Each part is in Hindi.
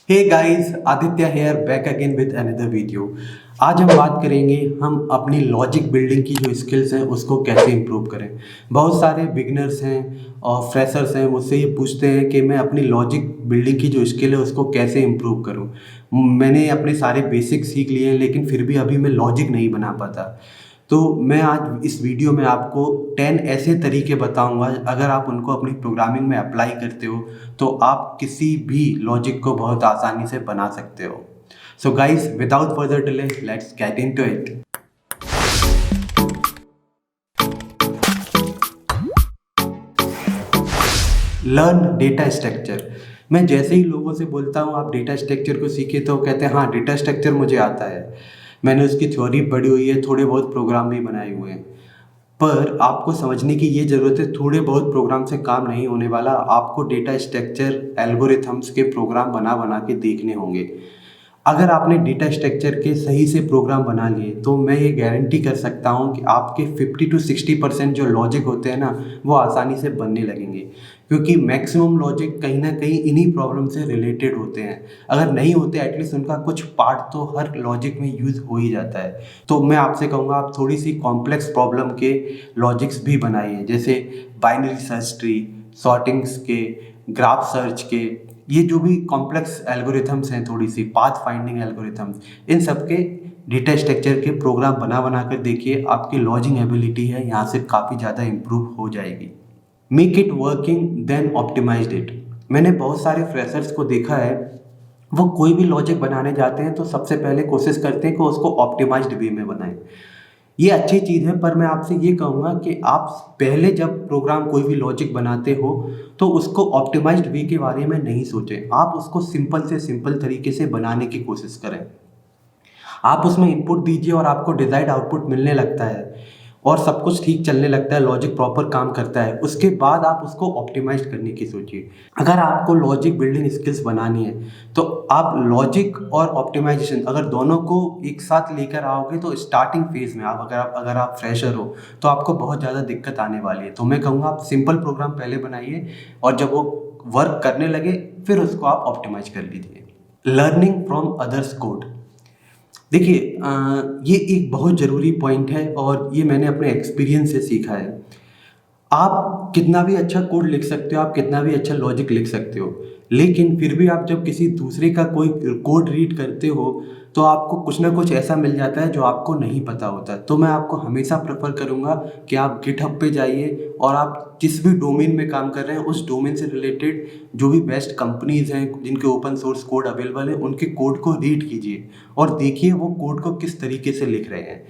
Hey guys, Aditya here back again with another video. आज हम बात करेंगे हम अपनी लॉजिक बिल्डिंग की जो स्किल्स हैं उसको कैसे इम्प्रूव करें। बहुत सारे बिगनर्स हैं और फ्रेशर्स हैं, मुझसे ये पूछते हैं कि मैं अपनी लॉजिक बिल्डिंग की जो स्किल है उसको कैसे इम्प्रूव करूं। मैंने अपने सारे बेसिक सीख लिए हैं लेकिन फिर भी अभी मैं लॉजिक नहीं बना पाता। तो मैं आज इस वीडियो में आपको 10 ऐसे तरीके बताऊंगा, अगर आप उनको अपनी प्रोग्रामिंग में अप्लाई करते हो तो आप किसी भी लॉजिक को बहुत आसानी से बना सकते हो। So guys, without further delay, let's get into it. Learn data structure. मैं जैसे ही लोगों से बोलता हूँ आप डेटा स्ट्रक्चर को सीखे, तो कहते हैं हाँ डेटा स्ट्रक्चर मुझे आता है, मैंने उसकी थ्योरी पढ़ी हुई है, थोड़े बहुत प्रोग्राम भी बनाए हुए हैं। पर आपको समझने की ये ज़रूरत है, थोड़े बहुत प्रोग्राम से काम नहीं होने वाला। आपको डेटा स्ट्रक्चर एल्गोरिथम्स के प्रोग्राम बना बना के देखने होंगे। अगर आपने डेटा स्ट्रक्चर के सही से प्रोग्राम बना लिए तो मैं ये गारंटी कर सकता हूँ कि आपके 50 to 60% जो लॉजिक होते हैं ना, वो आसानी से बनने लगेंगे, क्योंकि मैक्सिमम लॉजिक कहीं ना कहीं इन्हीं प्रॉब्लम से रिलेटेड होते हैं। अगर नहीं होते, एटलीस्ट उनका कुछ पार्ट तो हर लॉजिक में यूज़ हो ही जाता है। तो मैं आपसे कहूँगा आप थोड़ी सी कॉम्प्लेक्स प्रॉब्लम के लॉजिक्स भी बनाइए, जैसे बाइनरी सर्च ट्री, सॉर्टिंग्स के, ग्राफ सर्च के, ये जो भी कॉम्प्लेक्स एल्गोरिथम्स हैं, थोड़ी सी पाथ फाइंडिंग एल्गोरिथम्स, इन सब के डेटा स्ट्रक्चर के प्रोग्राम बना बना कर देखिए। आपकी लॉजिंग एबिलिटी है यहाँ से काफ़ी ज़्यादा इम्प्रूव हो जाएगी। Make it working then optimise it. मैंने बहुत सारे फ्रेशर्स को देखा है, वो कोई भी लॉजिक बनाने जाते हैं तो सबसे पहले कोशिश करते हैं कि उसको ऑप्टिमाइज्ड वे में बनाएं। ये अच्छी चीज़ है, पर मैं आपसे ये कहूँगा कि आप पहले जब प्रोग्राम कोई भी लॉजिक बनाते हो तो उसको ऑप्टिमाइज्ड वे के बारे में नहीं सोचें। आप उसको सिंपल से सिंपल तरीके से बनाने की कोशिश करें। आप उसमें इनपुट दीजिए और आपको डिज़ायर्ड आउटपुट मिलने लगता है और सब कुछ ठीक चलने लगता है, लॉजिक प्रॉपर काम करता है, उसके बाद आप उसको ऑप्टिमाइज करने की सोचिए। अगर आपको लॉजिक बिल्डिंग स्किल्स बनानी है तो आप लॉजिक और ऑप्टिमाइजेशन अगर दोनों को एक साथ लेकर आओगे तो स्टार्टिंग फेज में अगर आप फ्रेशर हो तो आपको बहुत ज़्यादा दिक्कत आने वाली है। तो मैं कहूँगा आप सिंपल प्रोग्राम पहले बनाइए और जब वो वर्क करने लगे फिर उसको आप ऑप्टिमाइज कर लीजिए। Learning from others code. देखिए, ये एक बहुत ज़रूरी पॉइंट है और ये मैंने अपने एक्सपीरियंस से सीखा है। आप कितना भी अच्छा कोड लिख सकते हो, आप कितना भी अच्छा लॉजिक लिख सकते हो, लेकिन फिर भी आप जब किसी दूसरे का कोई कोड रीड करते हो तो आपको कुछ ना कुछ ऐसा मिल जाता है जो आपको नहीं पता होता। तो मैं आपको हमेशा प्रेफर करूँगा कि आप गिटहब पे जाइए और आप जिस भी डोमेन में काम कर रहे हैं उस डोमेन से रिलेटेड जो भी बेस्ट कंपनीज़ हैं जिनके ओपन सोर्स कोड अवेलेबल है उनके कोड को रीड कीजिए और देखिए वो कोड को किस तरीके से लिख रहे हैं,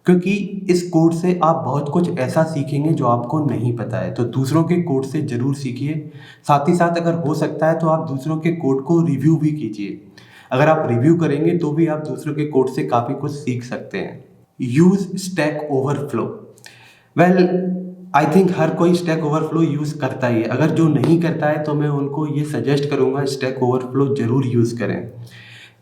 क्योंकि इस कोड से आप बहुत कुछ ऐसा सीखेंगे जो आपको नहीं पता है। तो दूसरों के कोड से ज़रूर सीखिए। साथ ही साथ अगर हो सकता है तो आप दूसरों के कोड को रिव्यू भी कीजिए। अगर आप रिव्यू करेंगे तो भी आप दूसरों के कोड से काफ़ी कुछ सीख सकते हैं। Use stack overflow. Well, I think हर कोई स्टैक ओवरफ्लो यूज़ करता ही है। अगर जो नहीं करता है तो मैं उनको ये सजेस्ट करूँगा स्टैक ओवरफ्लो ज़रूर यूज़ करें।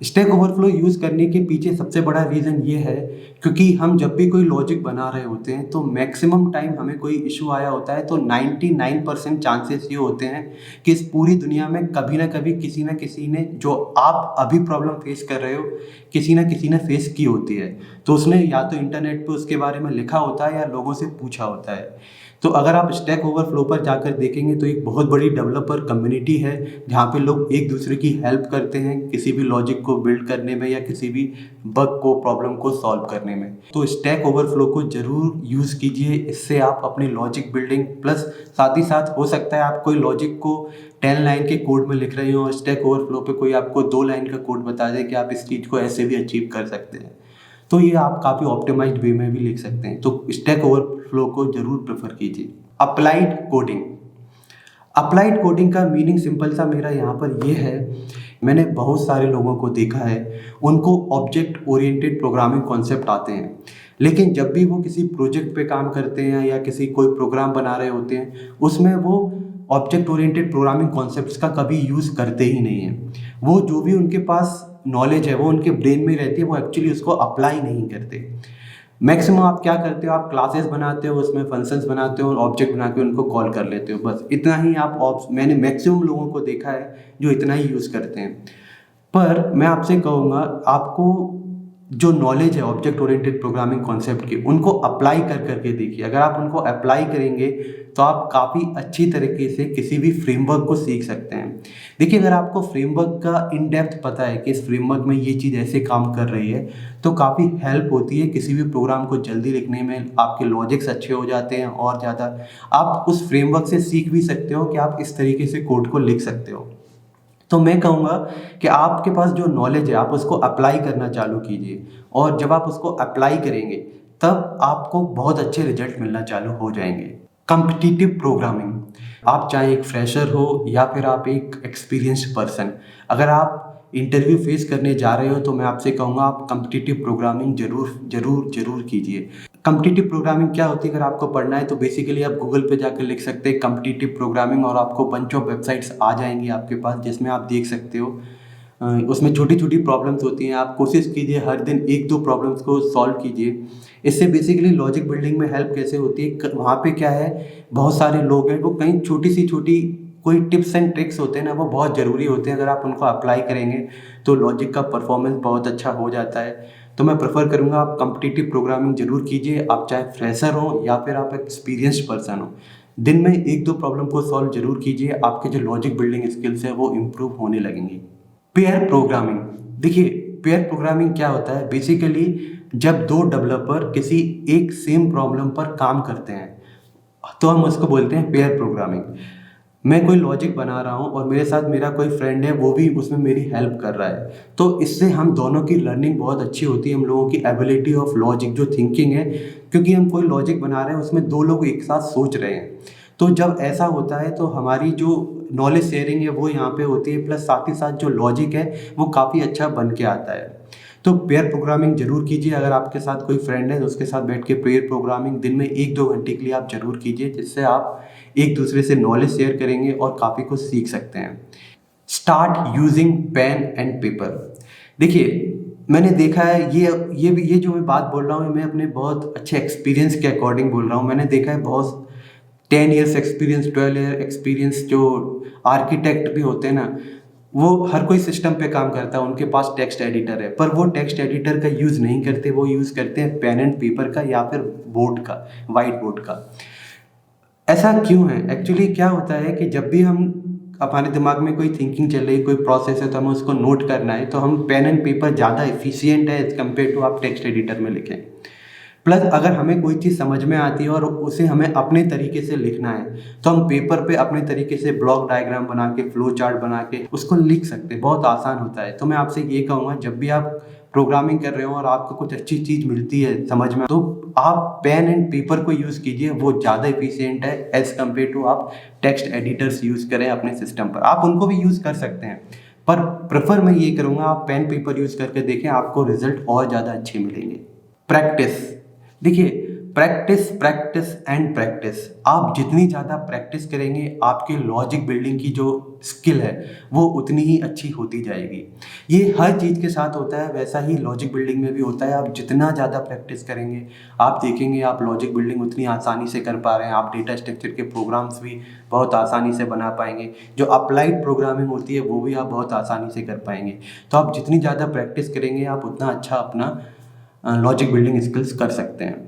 स्टैक ओवरफ्लो यूज़ करने के पीछे सबसे बड़ा रीज़न ये है, क्योंकि हम जब भी कोई लॉजिक बना रहे होते हैं तो मैक्सिमम टाइम हमें कोई इशू आया होता है तो 99% चांसेस ये होते हैं कि इस पूरी दुनिया में कभी ना कभी किसी ना किसी ने, जो आप अभी प्रॉब्लम फेस कर रहे हो, किसी ना किसी ने फेस की होती है। तो उसने या तो इंटरनेट पे उसके बारे में लिखा होता है या लोगों से पूछा होता है। तो अगर आप स्टैक ओवरफ्लो पर जाकर देखेंगे तो एक बहुत बड़ी डेवलपर कम्युनिटी है जहाँ पे लोग एक दूसरे की हेल्प करते हैं किसी भी लॉजिक को बिल्ड करने में या किसी भी बग को, प्रॉब्लम को सॉल्व करने में। तो स्टैक ओवरफ्लो को ज़रूर यूज़ कीजिए। इससे आप अपनी लॉजिक बिल्डिंग प्लस साथ ही साथ हो सकता है आप कोई लॉजिक को 10 लाइन के कोड में लिख रहे हो और स्टैक ओवरफ्लो पे कोई आपको 2 लाइन का कोड बता दे कि आप इस चीज़ को ऐसे भी अचीव कर सकते हैं, तो ये आप काफ़ी ऑप्टिमाइज्ड वे में भी लिख सकते हैं। तो स्टैक ओवरफ्लो को जरूर प्रेफर कीजिए। Applied coding. अप्लाइड कोडिंग का मीनिंग सिंपल सा मेरा यहाँ पर ये है, मैंने बहुत सारे लोगों को देखा है, उनको ऑब्जेक्ट ओरिएंटेड प्रोग्रामिंग कॉन्सेप्ट आते हैं, लेकिन जब भी वो किसी प्रोजेक्ट पे काम करते हैं या किसी कोई प्रोग्राम बना रहे होते हैं उसमें वो ऑब्जेक्ट ओरिएंटेड प्रोग्रामिंग कॉन्सेप्ट्स का कभी यूज़ करते ही नहीं हैं। वो जो भी उनके पास नॉलेज है वो उनके ब्रेन में रहती है, वो एक्चुअली उसको अप्लाई नहीं करते। मैक्सिमम आप क्या करते हो, आप क्लासेस बनाते हो, उसमें फंक्शंस बनाते हो और ऑब्जेक्ट बना के उनको कॉल कर लेते हो, बस इतना ही आप मैंने मैक्सिमम लोगों को देखा है जो इतना ही यूज़ करते हैं। पर मैं आपसे कहूँगा, आपको जो नॉलेज है ऑब्जेक्ट ओरिएंटेड प्रोग्रामिंग कॉन्सेप्ट की, उनको अप्लाई कर करके देखिए। अगर आप उनको अप्लाई करेंगे तो आप काफ़ी अच्छी तरीके से किसी भी फ्रेमवर्क को सीख सकते हैं। देखिए, अगर आपको फ्रेमवर्क का इन डेप्थ पता है कि इस फ्रेमवर्क में ये चीज़ ऐसे काम कर रही है, तो काफ़ी हेल्प होती है किसी भी प्रोग्राम को जल्दी लिखने में। आपके लॉजिक्स अच्छे हो जाते हैं और ज़्यादा आप उस फ्रेमवर्क से सीख भी सकते हो कि आप इस तरीके से कोड को लिख सकते हो। तो मैं कहूँगा कि आपके पास जो नॉलेज है आप उसको अप्लाई करना चालू कीजिए, और जब आप उसको अप्लाई करेंगे तब आपको बहुत अच्छे रिजल्ट मिलना चालू हो जाएंगे। कॉम्पिटिटिव प्रोग्रामिंग, आप चाहे एक फ्रेशर हो या फिर आप एक एक्सपीरियंस्ड पर्सन, अगर आप इंटरव्यू फेस करने जा रहे हो तो मैं आपसे कहूँगा आप कॉम्पिटिटिव प्रोग्रामिंग जरूर जरूर जरूर कीजिए। कॉम्पिटिटिव प्रोग्रामिंग क्या होती है, अगर आपको पढ़ना है तो बेसिकली आप गूगल पे जाकर लिख सकते हैं कॉम्पिटिटिव प्रोग्रामिंग, और आपको बंच ऑफ वेबसाइट्स आ जाएंगी आपके पास जिसमें आप देख सकते हो। उसमें छोटी छोटी प्रॉब्लम्स होती हैं, आप कोशिश कीजिए हर दिन एक दो प्रॉब्लम्स को सॉल्व कीजिए। इससे बेसिकली लॉजिक बिल्डिंग में हेल्प कैसे होती है, वहाँ पे क्या है, बहुत सारे लोग हैं वो कहीं छोटी कोई टिप्स एंड ट्रिक्स होते हैं ना, वो बहुत ज़रूरी होते हैं। अगर आप उनको अप्लाई करेंगे तो लॉजिक का परफॉर्मेंस बहुत अच्छा हो जाता है। तो मैं प्रेफर करूँगा आप कॉम्पिटिटिव प्रोग्रामिंग जरूर कीजिए, आप चाहे फ्रेशर हो या फिर आप एक्सपीरियंस्ड पर्सन हो। दिन में एक दो प्रॉब्लम को सॉल्व जरूर कीजिए, आपके जो लॉजिक बिल्डिंग स्किल्स है वो इम्प्रूव होने लगेंगी। पेयर प्रोग्रामिंग, देखिए पेयर प्रोग्रामिंग क्या होता है, बेसिकली जब दो डेवलपर किसी एक सेम प्रॉब्लम पर काम करते हैं तो हम उसको बोलते हैं पेयर प्रोग्रामिंग। मैं कोई लॉजिक बना रहा हूँ और मेरे साथ मेरा कोई फ्रेंड है, वो भी उसमें मेरी हेल्प कर रहा है, तो इससे हम दोनों की लर्निंग बहुत अच्छी होती है, हम लोगों की एबिलिटी ऑफ लॉजिक जो थिंकिंग है, क्योंकि हम कोई लॉजिक बना रहे हैं उसमें दो लोग एक साथ सोच रहे हैं। तो जब ऐसा होता है तो हमारी जो नॉलेज शेयरिंग है वो यहाँ पे होती है, प्लस साथ ही साथ जो लॉजिक है वो काफ़ी अच्छा बन के आता है। तो पेयर प्रोग्रामिंग जरूर कीजिए, अगर आपके साथ कोई फ्रेंड है तो उसके साथ बैठ के पेयर प्रोग्रामिंग दिन में एक दो घंटे के लिए आप जरूर कीजिए, जिससे आप एक दूसरे से नॉलेज शेयर करेंगे और काफ़ी कुछ सीख सकते हैं। Start using pen and paper, देखिए मैंने देखा है, ये जो मैं बात बोल रहा हूँ मैं अपने बहुत अच्छे एक्सपीरियंस के अकॉर्डिंग बोल रहा हूँ। मैंने देखा है बहुत 10 ईयर्स एक्सपीरियंस, 12 ईयर एक्सपीरियंस जो आर्किटेक्ट भी होते हैं ना, वो हर कोई सिस्टम पे काम करता है, उनके पास टेक्स्ट एडिटर है, पर वो टेक्स्ट एडिटर का यूज़ नहीं करते, वो यूज़ करते हैं पेन एंड पेपर का या फिर बोर्ड का, वाइट बोर्ड का। ऐसा क्यों है, एक्चुअली क्या होता है कि जब भी हम हमारे दिमाग में कोई थिंकिंग चल रही, कोई प्रोसेस है तो हमें उसको नोट करना है, तो हम पेन एंड पेपर ज़्यादा एफिशिएंट है एज़ कम्पेयर टू आप टेक्स्ट एडिटर में लिखें। प्लस अगर हमें कोई चीज़ समझ में आती है और उसे हमें अपने तरीके से लिखना है तो हम पेपर पे अपने तरीके से ब्लॉक डायग्राम बना के, फ्लो चार्ट बना के उसको लिख सकते हैं, बहुत आसान होता है। तो मैं आपसे ये कहूँगा, जब भी आप प्रोग्रामिंग कर रहे हो और आपको कुछ अच्छी चीज़ मिलती है समझ में, तो आप पेन एंड पेपर को यूज़ कीजिए, वो ज़्यादा एफिशिएंट है एज़ कम्पेयर टू आप टेक्स्ट एडिटर्स यूज़ करें अपने सिस्टम पर। आप उनको भी यूज़ कर सकते हैं, पर प्रेफर मैं ये करूँगा आप पेन पेपर यूज़ करके देखें, आपको रिजल्ट और ज़्यादा अच्छे मिलेंगे। प्रैक्टिस, देखिए प्रैक्टिस प्रैक्टिस एंड प्रैक्टिस, आप जितनी ज़्यादा प्रैक्टिस करेंगे आपके लॉजिक बिल्डिंग की जो स्किल है वो उतनी ही अच्छी होती जाएगी। ये हर चीज़ के साथ होता है, वैसा ही लॉजिक बिल्डिंग में भी होता है। आप जितना ज़्यादा प्रैक्टिस करेंगे आप देखेंगे आप लॉजिक बिल्डिंग उतनी आसानी से कर पा रहे हैं, आप डेटा स्ट्रक्चर के प्रोग्राम्स भी बहुत आसानी से बना पाएंगे, जो अप्लाइड प्रोग्रामिंग होती है वो भी आप बहुत आसानी से कर पाएंगे। तो आप जितनी ज़्यादा प्रैक्टिस करेंगे आप उतना अच्छा अपना लॉजिक बिल्डिंग स्किल्स कर सकते हैं।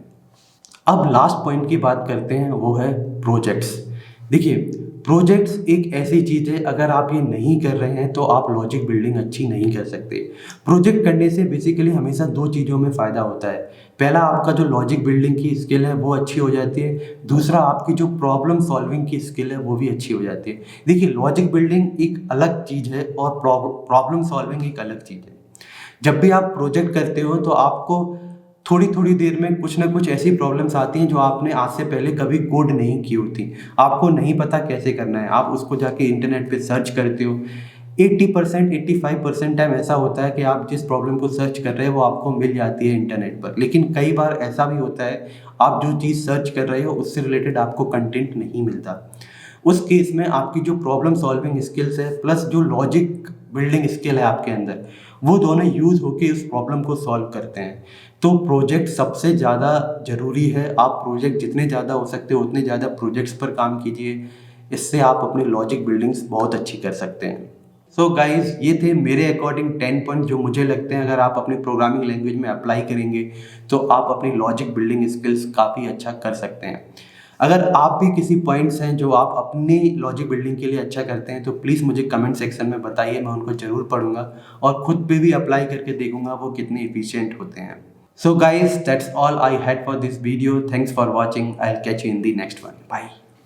अब लास्ट पॉइंट की बात करते हैं, वो है प्रोजेक्ट्स। देखिए प्रोजेक्ट्स एक ऐसी चीज़ है, अगर आप ये नहीं कर रहे हैं तो आप लॉजिक बिल्डिंग अच्छी नहीं कर सकते। प्रोजेक्ट करने से बेसिकली हमेशा दो चीज़ों में फ़ायदा होता है। पहला, आपका जो लॉजिक बिल्डिंग की स्किल है वो अच्छी हो जाती है। दूसरा, आपकी जो प्रॉब्लम सॉल्विंग की स्किल है वो भी अच्छी हो जाती है। देखिए लॉजिक बिल्डिंग एक अलग चीज़ है और प्रॉब्लम सॉल्विंग एक अलग चीज़ है। जब भी आप प्रोजेक्ट करते हो तो आपको थोड़ी थोड़ी देर में कुछ ना कुछ ऐसी प्रॉब्लम्स आती हैं जो आपने आज से पहले कभी कोड नहीं की होती, आपको नहीं पता कैसे करना है, आप उसको जाके इंटरनेट पे सर्च करते हो। 80% 85% टाइम ऐसा होता है कि आप जिस प्रॉब्लम को सर्च कर रहे हो वो आपको मिल जाती है इंटरनेट पर, लेकिन कई बार ऐसा भी होता है आप जो चीज़ सर्च कर रहे हो उससे रिलेटेड आपको कंटेंट नहीं मिलता। उस केस में आपकी जो प्रॉब्लम सॉल्विंग स्किल्स है प्लस जो लॉजिक बिल्डिंग स्किल है आपके अंदर, वो दोनों यूज़ होके उस प्रॉब्लम को सॉल्व करते हैं। तो प्रोजेक्ट सबसे ज़्यादा ज़रूरी है, आप प्रोजेक्ट जितने ज़्यादा हो सकते हो उतने ज़्यादा प्रोजेक्ट्स पर काम कीजिए, इससे आप अपनी लॉजिक बिल्डिंग्स बहुत अच्छी कर सकते हैं। सो गाइज ये थे मेरे अकॉर्डिंग 10 पॉइंट जो मुझे लगते हैं अगर आप अपनी प्रोग्रामिंग लैंग्वेज में अप्लाई करेंगे तो आप अपनी लॉजिक बिल्डिंग स्किल्स काफ़ी अच्छा कर सकते हैं। अगर आप भी किसी पॉइंट्स हैं जो आप अपनी लॉजिक बिल्डिंग के लिए अच्छा करते हैं तो प्लीज़ मुझे कमेंट सेक्शन में बताइए, मैं उनको ज़रूर पढ़ूंगा और खुद पे भी अप्लाई करके देखूंगा वो कितने एफिशिएंट होते हैं। So guys that's all I had for this video. Thanks for watching. I will catch you in the next one. Bye.